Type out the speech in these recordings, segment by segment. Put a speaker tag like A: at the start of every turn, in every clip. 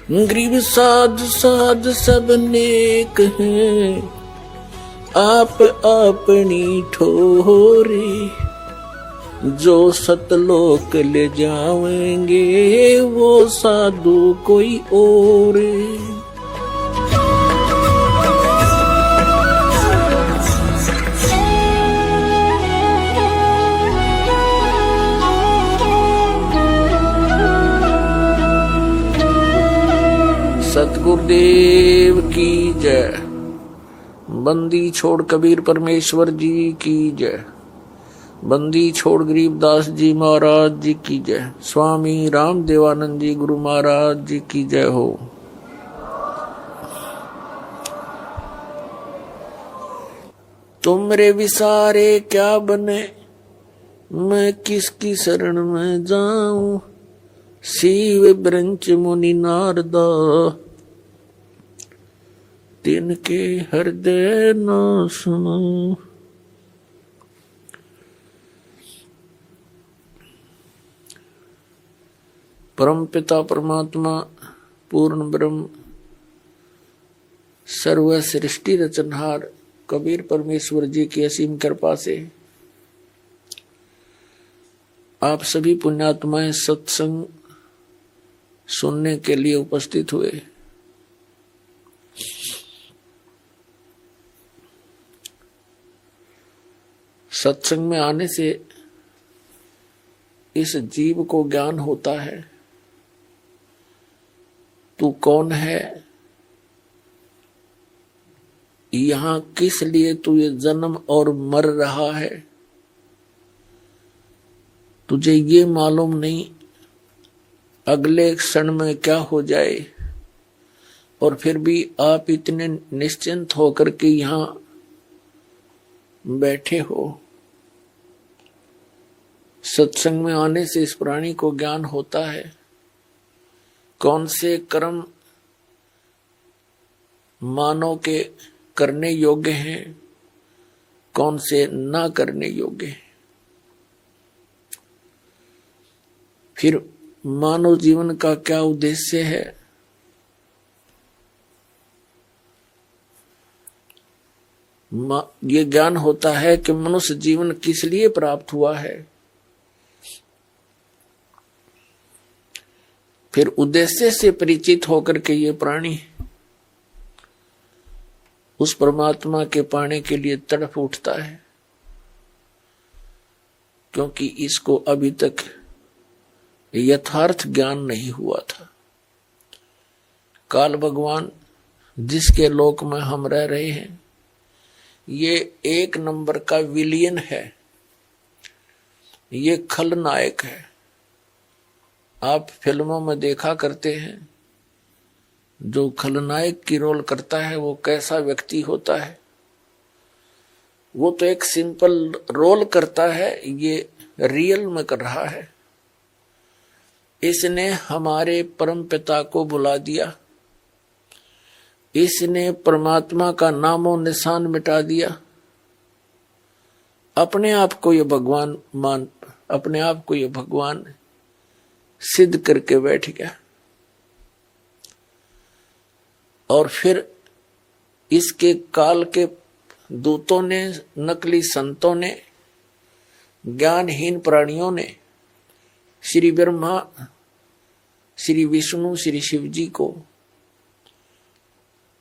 A: गरीब साध साध सब नेक हैं, आप अपनी ठोरी। जो सतलोक ले जावेंगे वो साधु कोई और। सतगुरुदेव की जय। बंदी छोड़ कबीर परमेश्वर जी की जय। बंदी छोड़ गरीबदास जी महाराज जी की जय। स्वामी रामदेवानंद जी गुरु महाराज जी की जय हो। तुमरे विसारे क्या बने, मैं किसकी शरण में जाऊं। शिव ब्रंच मुनि नारदा, तिनके हृदय न सुनो। परम पिता परमात्मा पूर्ण ब्रह्म सर्व सृष्टि रचनहार कबीर परमेश्वर जी की असीम कृपा से आप सभी पुण्यात्माएं सत्संग सुनने के लिए उपस्थित हुए। सत्संग में आने से इस जीव को ज्ञान होता है, तू कौन है, यहां किस लिए तू ये जन्म और मर रहा है, तुझे ये मालूम नहीं अगले क्षण में क्या हो जाए। और फिर भी आप इतने निश्चिंत होकर के यहां बैठे हो। सत्संग में आने से इस प्राणी को ज्ञान होता है कौन से कर्म मानव के करने योग्य हैं, कौन से ना करने योग्य हैं। फिर मानव जीवन का क्या उद्देश्य है, ये ज्ञान होता है कि मनुष्य जीवन किस लिए प्राप्त हुआ है। फिर उद्देश्य से परिचित होकर के ये प्राणी उस परमात्मा के पाने के लिए तड़प उठता है, क्योंकि इसको अभी तक यथार्थ ज्ञान नहीं हुआ था। काल भगवान जिसके लोक में हम रह रहे हैं, ये एक नंबर का विलियन है, ये खलनायक है। आप फिल्मों में देखा करते हैं जो खलनायक की रोल करता है वो कैसा व्यक्ति होता है। वो तो एक सिंपल रोल करता है, ये रियल में कर रहा है। इसने हमारे परम पिता को बुला दिया, इसने परमात्मा का नामो निशान मिटा दिया। अपने आप को ये भगवान सिद्ध करके बैठ गया। और फिर इसके काल के दूतों ने, नकली संतों ने, ज्ञानहीन प्राणियों ने श्री ब्रह्मा, श्री विष्णु, श्री शिव जी को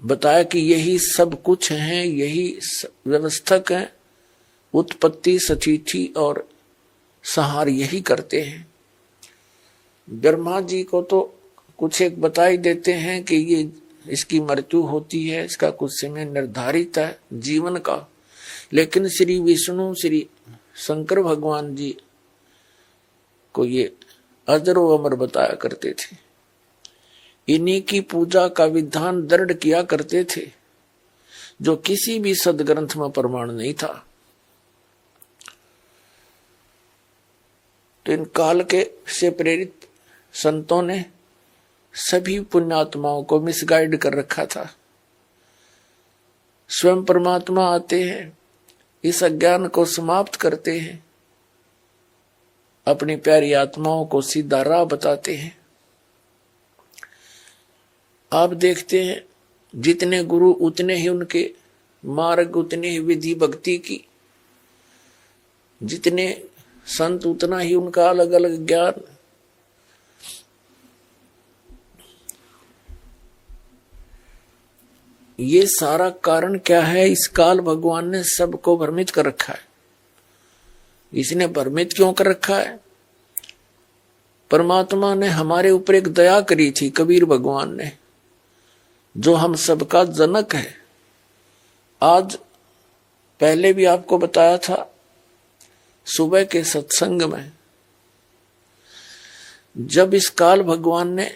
A: बताया कि यही सब कुछ है, यही व्यवस्थक है, उत्पत्ति, स्थिति और संहार यही करते हैं। ब्रह्मा जी को तो कुछ एक बता ही देते हैं कि ये इसकी मृत्यु होती है, इसका कुछ समय निर्धारित है जीवन का। लेकिन श्री विष्णु, श्री शंकर भगवान जी को ये अजरो अमर बताया करते थे। इन्हीं की पूजा का विधान दृढ़ किया करते थे, जो किसी भी सदग्रंथ में प्रमाण नहीं था। तो इन काल के से प्रेरित संतों ने सभी पुण्यात्माओं को मिसगाइड कर रखा था। स्वयं परमात्मा आते हैं, इस अज्ञान को समाप्त करते हैं, अपनी प्यारी आत्माओं को सीधा राह बताते हैं। आप देखते हैं जितने गुरु उतने ही उनके मार्ग, उतने ही विधि भक्ति की, जितने संत उतना ही उनका अलग अलग ज्ञान। ये सारा कारण क्या है? इस काल भगवान ने सबको भ्रमित कर रखा है। इसने भ्रमित क्यों कर रखा है? परमात्मा ने हमारे ऊपर एक दया करी थी, कबीर भगवान ने, जो हम सबका जनक है। आज पहले भी आपको बताया था सुबह के सत्संग में, जब इस काल भगवान ने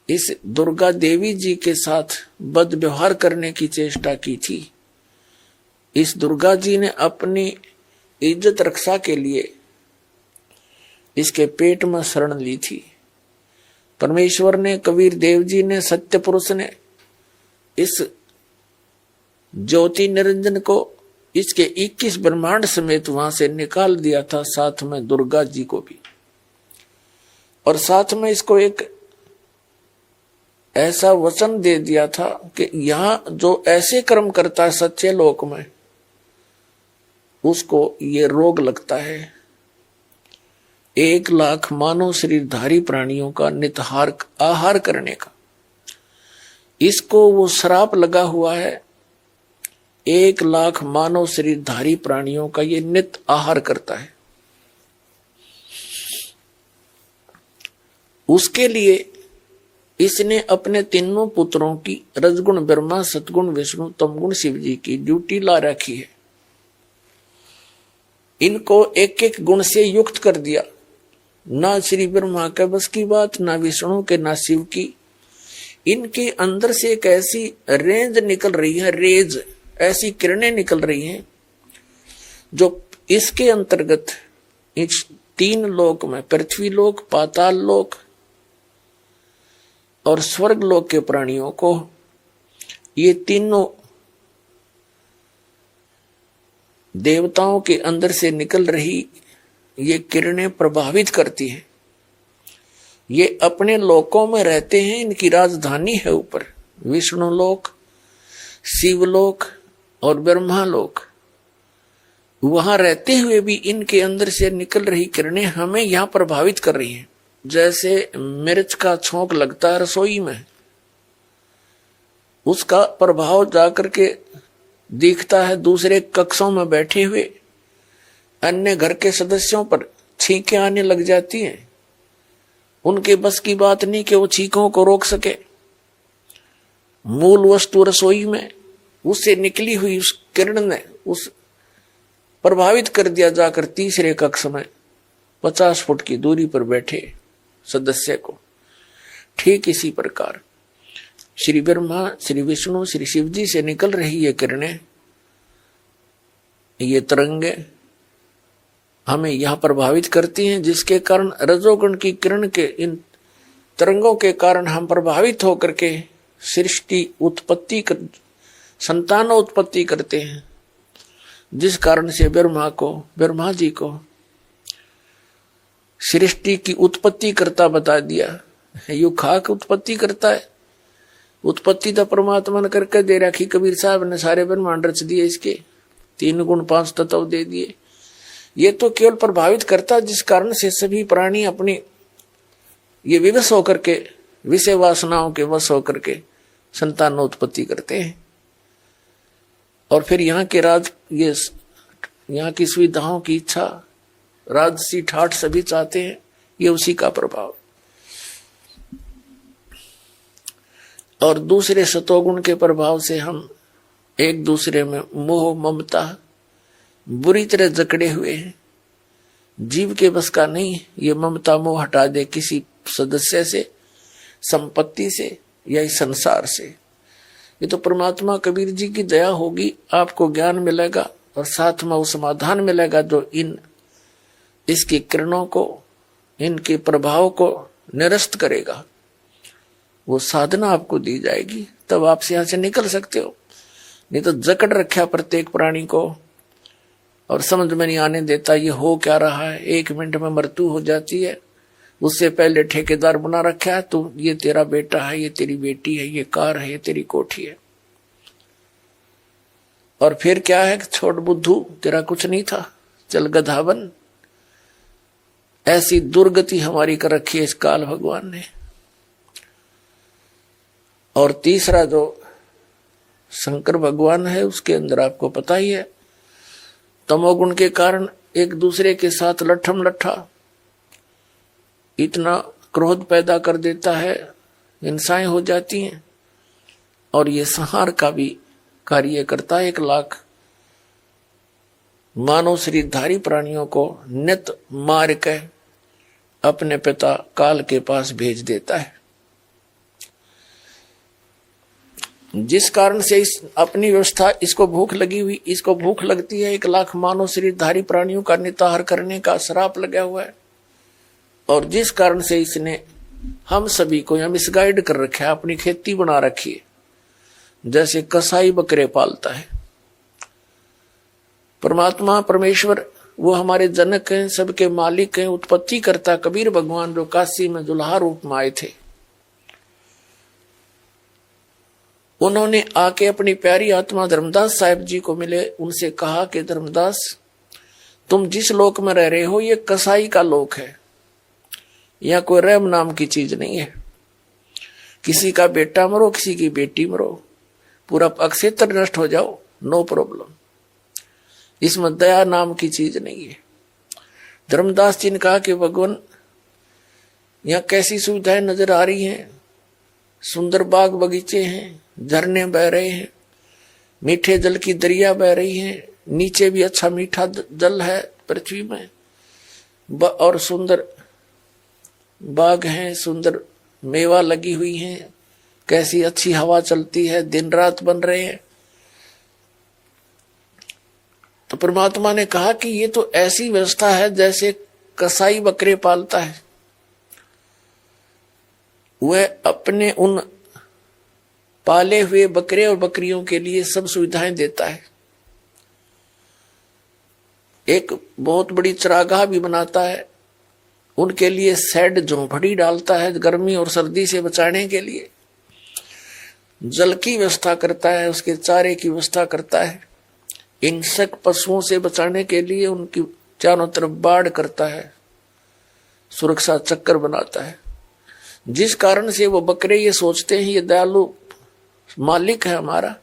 A: इस दुर्गा देवी जी के साथ बद व्यवहार करने की चेष्टा की थी, इस दुर्गा जी ने अपनी इज्जत रक्षा के लिए इसके पेट में शरण ली थी। परमेश्वर ने, कबीर देव जी ने, सत्य पुरुष ने इस ज्योति निरंजन को इसके 21 ब्रह्मांड समेत वहां से निकाल दिया था, साथ में दुर्गा जी को भी। और साथ में इसको एक ऐसा वचन दे दिया था कि यहां जो ऐसे कर्म करता है सच्चे लोक में, उसको ये रोग लगता है। 1 लाख मानव शरीरधारी प्राणियों का नितहार आहार करने का, इसको वो श्राप लगा हुआ है। 1 लाख मानव शरीरधारी प्राणियों का ये नित आहार करता है। उसके लिए इसने अपने तीनों पुत्रों की, रजगुण ब्रह्मा, सतगुण विष्णु, तमगुण शिव जी की ड्यूटी ला रखी है। इनको एक एक गुण से युक्त कर दिया। ना श्री ब्रह्मा के बस की बात, ना विष्णु के, ना शिव की। इनके अंदर से एक ऐसी रेंज निकल रही है, रेज, ऐसी किरणें निकल रही हैं जो इसके अंतर्गत इस 3 लोक में, पृथ्वी लोक, पाताल लोक और स्वर्ग लोक के प्राणियों को, ये तीनों देवताओं के अंदर से निकल रही ये किरणें प्रभावित करती हैं। ये अपने लोकों में रहते हैं, इनकी राजधानी है ऊपर, विष्णु लोक, शिवलोक और ब्रह्मा लोक। वहां रहते हुए भी इनके अंदर से निकल रही किरणें हमें यहां प्रभावित कर रही हैं। जैसे मिर्च का छोंक लगता है रसोई में, उसका प्रभाव जाकर के दिखता है दूसरे कक्षों में बैठे हुए अन्य घर के सदस्यों पर। छींकें आने लग जाती हैं, उनके बस की बात नहीं कि वो छींकों को रोक सके। मूल वस्तु रसोई में, उससे निकली हुई उस किरण ने उस प्रभावित कर दिया जाकर तीसरे कक्ष में 50 फुट की दूरी पर बैठे सदस्य को। ठीक इसी प्रकार श्री ब्रह्मा, श्री विष्णु, श्री शिव जी से निकल रही ये किरणें, ये तरंगे हमें यहां प्रभावित करती हैं, जिसके कारण रजोगुण की किरण के इन तरंगों के कारण हम प्रभावित होकर के सृष्टि उत्पत्ति संतान उत्पत्ति करते हैं। जिस कारण से ब्रह्मा जी को सृष्टि की उत्पत्ति करता बता दिया। यू खाक उत्पत्ति करता है, उत्पत्ति तो परमात्मा ने करके दे रखी। कबीर साहब ने सारे ब्रह्मांड रच दिए, इसके 3 गुण 5 तत्व दे दिए। ये तो केवल प्रभावित करता, जिस कारण से सभी प्राणी अपनी ये विवश होकर के, विषय वासनाओं के वश होकर के संतानोत्पत्ति करते हैं। और फिर यहाँ के यहाँ की सुविधाओं की इच्छा, राजसी ठाठ सभी चाहते हैं, ये उसी का प्रभाव। और दूसरे सतोगुण के प्रभाव से हम एक दूसरे में मोह ममता बुरी तरह जकड़े हुए हैं। जीव के बस का नहीं ये ममता मोह हटा दे किसी सदस्य से, संपत्ति से या इस संसार से। ये तो परमात्मा कबीर जी की दया होगी, आपको ज्ञान मिलेगा और साथ में वो समाधान मिलेगा जो इसकी किरणों को, इनके प्रभाव को निरस्त करेगा। वो साधना आपको दी जाएगी, तब आप यहां से निकल सकते हो। नहीं तो जकड़ रखा प्रत्येक प्राणी को और समझ में नहीं आने देता ये हो क्या रहा है। 1 मिनट में मृत्यु हो जाती है, उससे पहले ठेकेदार बना रखा है, तू ये तेरा बेटा है, ये तेरी बेटी है, ये कार है, ये तेरी कोठी है। और फिर क्या है, छोड़ बुद्धू, तेरा कुछ नहीं था, चल गधा बन। ऐसी दुर्गति हमारी कर रखी है इस काल भगवान ने। और तीसरा जो शंकर भगवान है, उसके अंदर आपको पता ही है, तमोगुण के कारण एक दूसरे के साथ लट्ठम लट्ठा इतना क्रोध पैदा कर देता है, हिंसाएं हो जाती हैं। और ये संहार का भी कार्य करता है। 1 लाख मानव शरीरधारी प्राणियों को नित मार के अपने पिता काल के पास भेज देता है। जिस कारण से इस अपनी व्यवस्था, इसको भूख लगी हुई, इसको भूख लगती है, 1 लाख मानव शरीरधारी प्राणियों का निताहार करने का श्राप लगा हुआ है। और जिस कारण से इसने हम सभी को यहां मिसगाइड कर रखा है, अपनी खेती बना रखी है, जैसे कसाई बकरे पालता है। परमात्मा परमेश्वर वो हमारे जनक हैं, सबके मालिक हैं, उत्पत्ति करता कबीर भगवान जो काशी में दुल्हा रूप में आए थे, उन्होंने आके अपनी प्यारी आत्मा धर्मदास साहिब जी को मिले। उनसे कहा कि धर्मदास, तुम जिस लोक में रह रहे हो ये कसाई का लोक है, यहां कोई रहम नाम की चीज नहीं है। किसी का बेटा मरो, किसी की बेटी मरो, पूरा अक्षेत्र नष्ट हो जाओ, नो प्रॉब्लम, इसमें दया नाम की चीज नहीं है। धर्मदास जी ने कहा कि भगवान, यहां कैसी सुविधाएं नजर आ रही हैं, सुंदर बाग बगीचे हैं, झरने बह रहे हैं, मीठे जल की दरिया बह रही हैं, नीचे भी अच्छा मीठा जल है पृथ्वी में, और सुंदर बाग हैं, सुंदर मेवा लगी हुई हैं, कैसी अच्छी हवा चलती है, दिन रात बन रहे हैं। तो परमात्मा ने कहा कि ये तो ऐसी व्यवस्था है जैसे कसाई बकरे पालता है, वह अपने उन पाले हुए बकरे और बकरियों के लिए सब सुविधाएं देता है। एक बहुत बड़ी चरागाह भी बनाता है, उनके लिए शेड झोंपड़ी डालता है गर्मी और सर्दी से बचाने के लिए, जल की व्यवस्था करता है, उसके चारे की व्यवस्था करता है, हिंसक पशुओं से बचाने के लिए उनकी चारों तरफ बाड़ करता है, सुरक्षा चक्कर बनाता है। जिस कारण से वो बकरे ये सोचते हैं ये दयालु मालिक है हमारा,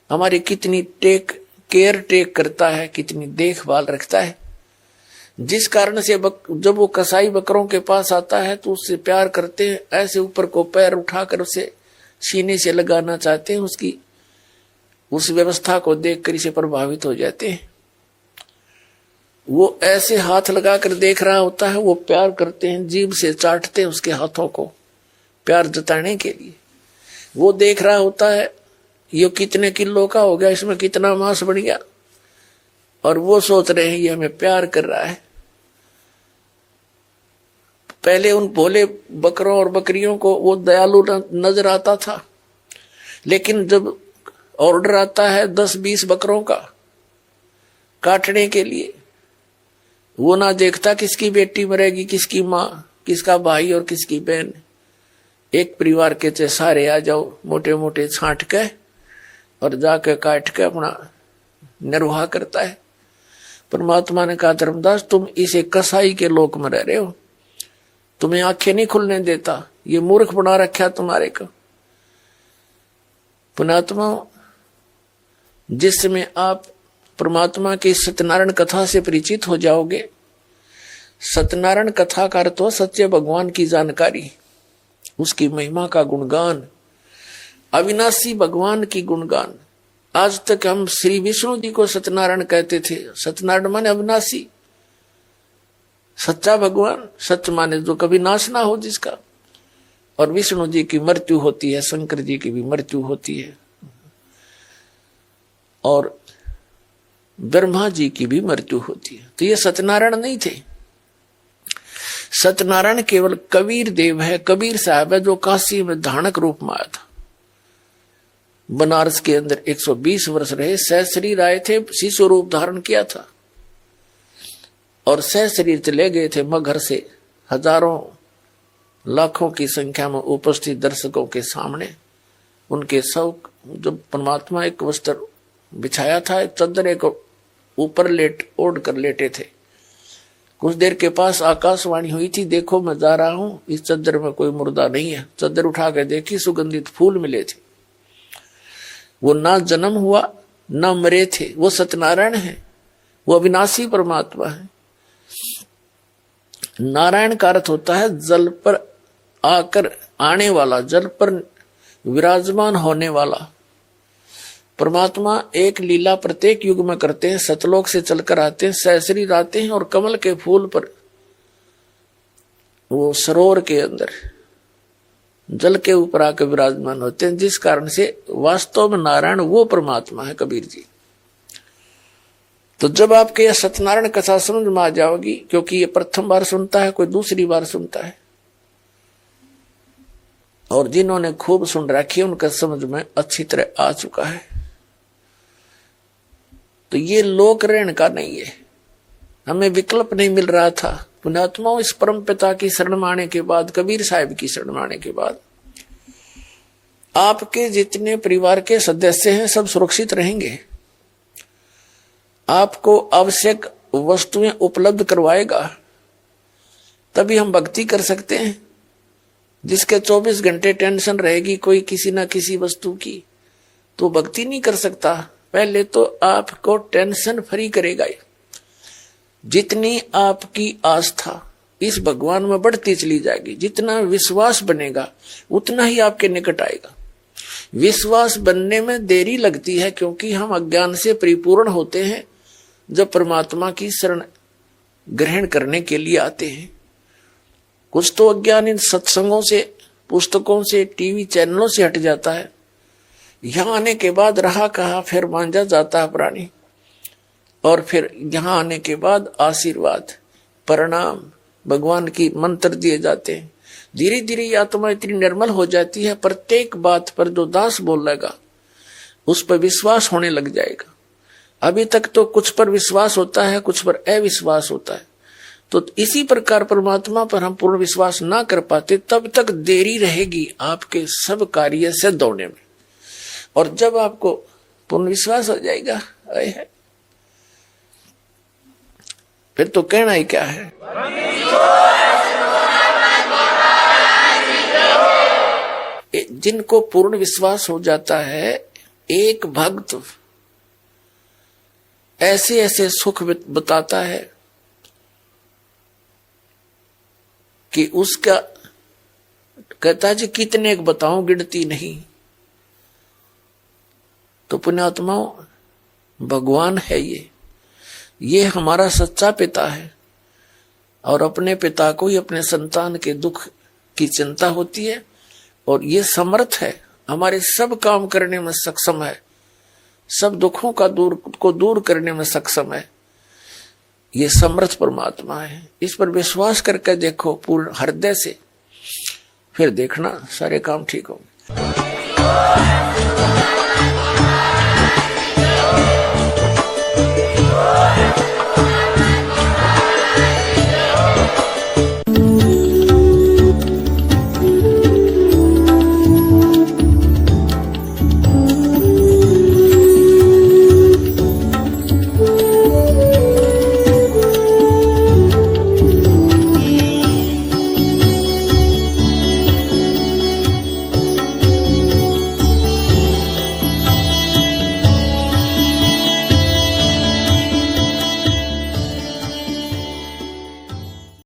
A: हमारी कितनी केयर टेक करता है, कितनी देखभाल रखता है। जिस कारण से जब वो कसाई बकरों के पास आता है तो उससे प्यार करते हैं, ऐसे ऊपर को पैर उठाकर उसे सीने से लगाना चाहते हैं, उसकी उस व्यवस्था को देखकर इसे प्रभावित हो जाते हैं। वो ऐसे हाथ लगाकर देख रहा होता है, वो प्यार करते हैं, जीभ से चाटते हैं उसके हाथों को प्यार जताने के लिए। वो देख रहा होता है ये कितने किलो का हो गया, इसमें कितना मांस बढ़ गया, और वो सोच रहे हैं ये हमें प्यार कर रहा है। पहले उन भोले बकरों और बकरियों को वो दयालु नजर आता था, लेकिन जब ऑर्डर आता है 10-20 बकरों का काटने के लिए, वो ना देखता किसकी बेटी मरेगी, किसकी माँ, किसका भाई और किसकी बहन। एक परिवार के चे सारे आ जाओ, मोटे मोटे छांट के और जाके काट के अपना निर्वाह करता है। परमात्मा ने कहा धर्मदास, तुम इसे कसाई के लोक में रह रहे हो, तुम्हें आंखें नहीं खुलने देता, ये मूर्ख बना रखा तुम्हारे को। पुणात्मा, जिस समय आप परमात्मा की सत्यनारायण कथा से परिचित हो जाओगे, सत्यनारायण कथा का अर्थ हो सच्चे भगवान की जानकारी, उसकी महिमा का गुणगान, अविनाशी भगवान की गुणगान। आज तक हम श्री विष्णु जी को सत्यनारायण कहते थे। सत्यनारायण माने अविनाशी, सच्चा भगवान, सत्य माने जो कभी नाश ना हो जिसका। और विष्णु जी की मृत्यु होती है, शंकर जी की भी मृत्यु होती है, और ब्रह्मा जी की भी मृत्यु होती है। तो ये सत्यनारायण नहीं थे। सत्यनारायण केवल कबीर देव है, कबीर साहब है, जो काशी में धानक रूप में आया था। बनारस के अंदर 120 वर्ष रहे, सह शरीर आए थे, शिशु रूप धारण किया था और सह शरीर चले गए थे मगहर से हजारों लाखों की संख्या में उपस्थित दर्शकों के सामने उनके सब, जब परमात्मा एक वस्त्र बिछाया था, एक चादर एक ऊपर ओढ़ कर लेटे थे। कुछ देर के पास आकाशवाणी हुई थी, देखो मैं जा रहा हूं, इस चादर में कोई मुर्दा नहीं है। चादर उठा के देखी, सुगंधित फूल मिले थे। वो ना जन्म हुआ ना मरे थे, वो सत्यनारायण है, वो अविनाशी परमात्मा है। नारायण का अर्थ होता है जल पर आकर आने वाला, जल पर विराजमान होने वाला। परमात्मा एक लीला प्रत्येक युग में करते हैं। सतलोक से चलकर आते हैं, सहस्री आते हैं और कमल के फूल पर, वो सरोवर के अंदर जल के ऊपर आकर विराजमान होते हैं, जिस कारण से वास्तव में नारायण वो परमात्मा है। कबीर जी, तो जब आपके यह सत्यनारायण कथा समझ में आ जाओगी, क्योंकि ये प्रथम बार सुनता है, कोई दूसरी बार सुनता है, और जिन्होंने खूब सुन रखी है उनका समझ में अच्छी तरह आ चुका है। तो ये लोक ऋण का नहीं है, हमें विकल्प नहीं मिल रहा था। पुण्यात्माओं, इस परम पिता की शरण में आने के बाद, कबीर साहिब की शरण में आने के बाद, आपके जितने परिवार के सदस्य हैं सब सुरक्षित रहेंगे। आपको आवश्यक वस्तुएं उपलब्ध करवाएगा, तभी हम भक्ति कर सकते हैं। जिसके 24 घंटे टेंशन रहेगी कोई किसी ना किसी वस्तु की, तो भक्ति नहीं कर सकता। पहले तो आपको टेंशन फ्री करेगा। जितनी आपकी आस्था इस भगवान में बढ़ती चली जाएगी, जितना विश्वास बनेगा उतना ही आपके निकट आएगा। विश्वास बनने में देरी लगती है, क्योंकि हम अज्ञान से परिपूर्ण होते हैं जब परमात्मा की शरण ग्रहण करने के लिए आते हैं। कुछ तो अज्ञान इन सत्संगों से, पुस्तकों से, टीवी चैनलों से हट जाता है। यहां आने के बाद रहा कहा, फिर मांझा जाता है प्राणी, और फिर यहां आने के बाद आशीर्वाद, प्रणाम, भगवान की मंत्र दिए जाते हैं। धीरे धीरे ये आत्मा इतनी निर्मल हो जाती है, प्रत्येक बात पर जो दास बोलेगा उस पर विश्वास होने लग जाएगा। अभी तक तो कुछ पर विश्वास होता है, कुछ पर अविश्वास होता है। तो इसी प्रकार परमात्मा पर हम पूर्ण विश्वास ना कर पाते, तब तक देरी रहेगी आपके सब कार्य सिद्ध होने में। और जब आपको पूर्ण विश्वास हो जाएगा, फिर तो कहना ही क्या है। जिनको पूर्ण विश्वास हो जाता है, एक भक्त ऐसे ऐसे सुख बताता है कि उसका कहता है जी कितने बताऊं, गिनती नहीं। तो पुण्यात्माओं, भगवान है ये हमारा सच्चा पिता है, और अपने पिता को ही अपने संतान के दुख की चिंता होती है, और ये समर्थ है, हमारे सब काम करने में सक्षम है, सब दुखों को दूर करने में सक्षम है। ये समर्थ परमात्मा है। इस पर विश्वास करके देखो पूर्ण हृदय से, फिर देखना सारे काम ठीक होंगे।